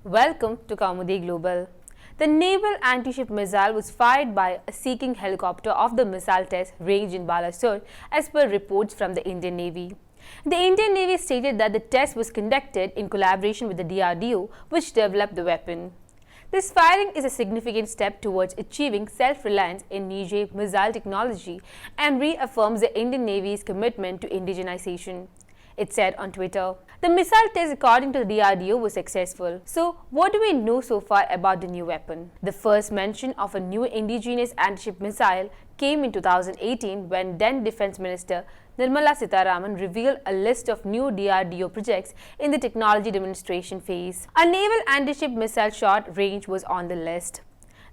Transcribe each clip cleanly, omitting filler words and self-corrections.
Welcome to Kaumudy Global. The Naval Anti-Ship Missile was fired by a seeking helicopter off the missile test range in Balasore as per reports from the Indian Navy. The Indian Navy stated that the test was conducted in collaboration with the DRDO, which developed the weapon. This firing is a significant step towards achieving self-reliance in Niger missile technology and reaffirms the Indian Navy's commitment to indigenization, it said on Twitter. The missile test, according to the DRDO, was successful. So, what do we know so far about the new weapon? The first mention of a new indigenous anti-ship missile came in 2018 when then Defense Minister Nirmala Sitharaman revealed a list of new DRDO projects in the technology demonstration phase. A Naval Anti-Ship Missile-short range was on the list.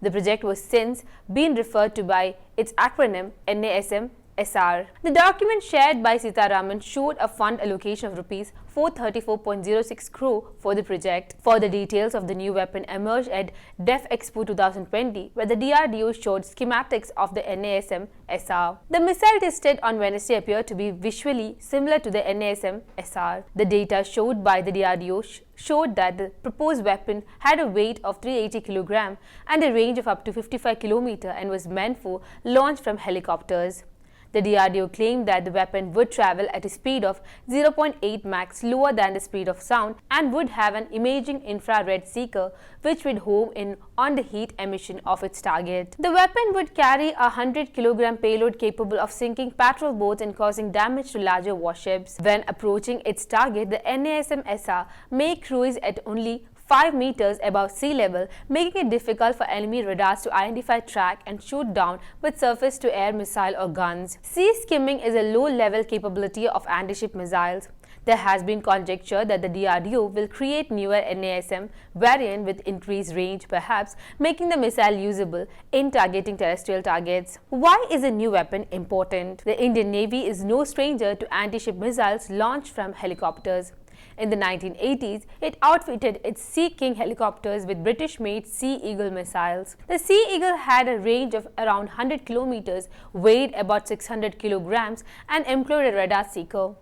The project was since been referred to by its acronym NASM-SR. The document shared by Sitharaman showed a fund allocation of Rs 434.06 crore for the project. Further details of the new weapon emerged at DefExpo 2020, where the DRDO showed schematics of the NASM-SR. The missile tested on Wednesday appeared to be visually similar to the NASM-SR. The data showed by the DRDO showed that the proposed weapon had a weight of 380 kg and a range of up to 55 km and was meant for launch from helicopters. The DRDO claimed that the weapon would travel at a speed of 0.8 Mach, slower than the speed of sound, and would have an imaging infra-red seeker which would home in on the heat emission of its target. The weapon would carry a 100 kg payload capable of sinking patrol boats and causing damage to larger warships. When approaching its target, the NASM-SR may cruise at only 5 meters above sea level, making it difficult for enemy radars to identify, track and shoot down with surface-to-air missile or guns. Sea skimming is a low-level capability of anti-ship missiles. There has been conjecture that the DRDO will create newer NASM variant with increased range, perhaps making the missile usable in targeting terrestrial targets. Why is a new weapon important? The Indian Navy is no stranger to anti-ship missiles launched from helicopters. In the 1980s, it outfitted its Sea King helicopters with British-made Sea Eagle missiles. The Sea Eagle had a range of around 100 kilometers, weighed about 600 kilograms, and employed a radar seeker.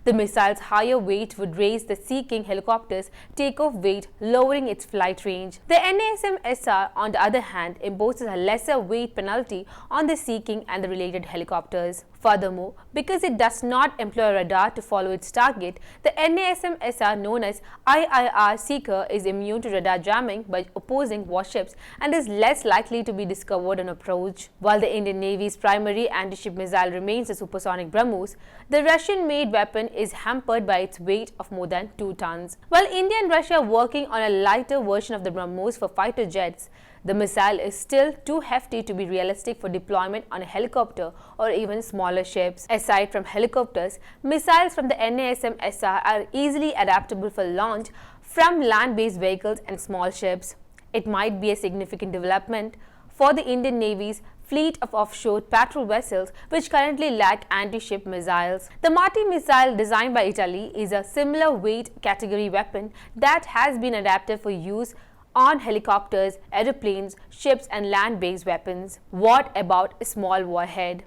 The missile's higher weight would raise the Sea King helicopter's takeoff weight, lowering its flight range. The NASM-SR, on the other hand, imposes a lesser weight penalty on the Sea King and the related helicopters. Furthermore, because it does not employ radar to follow its target, the NASM-SR, known as IIR Seeker, is immune to radar jamming by opposing warships and is less likely to be discovered on approach. While the Indian Navy's primary anti-ship missile remains the supersonic BrahMos, the Russian-made weapon is hampered by its weight of more than 2 tons. While India and Russia are working on a lighter version of the BrahMos for fighter jets, the missile is still too hefty to be realistic for deployment on a helicopter or even smaller ships. Aside from helicopters, missiles from the NASM-SR are easily adaptable for launch from land-based vehicles and small ships. It might be a significant development for the Indian Navy's fleet of offshore patrol vessels which currently lack anti-ship missiles. The Mach missile, designed by Italy, is a similar weight category weapon that has been adapted for use on helicopters, aeroplanes, ships and land-based weapons. What about a small warhead?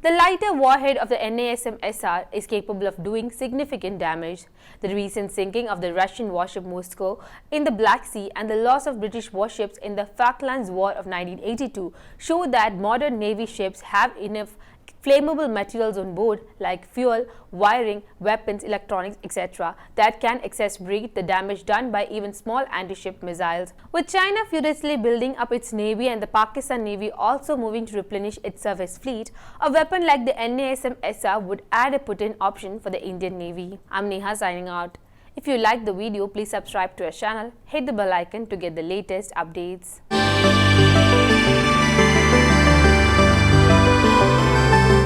The lighter warhead of the NASM-SR is capable of doing significant damage. The recent sinking of the Russian warship Moscow in the Black Sea and the loss of British warships in the Falklands War of 1982 show that modern Navy ships have enough flammable materials on board like fuel, wiring, weapons, electronics, etc. that can exacerbate the damage done by even small anti-ship missiles. With China furiously building up its navy and the Pakistan Navy also moving to replenish its surface fleet, a weapon like the NASM-SR would add a potent option for the Indian Navy. I'm Neha signing out. If you liked the video, please subscribe to our channel, hit the bell icon to get the latest updates.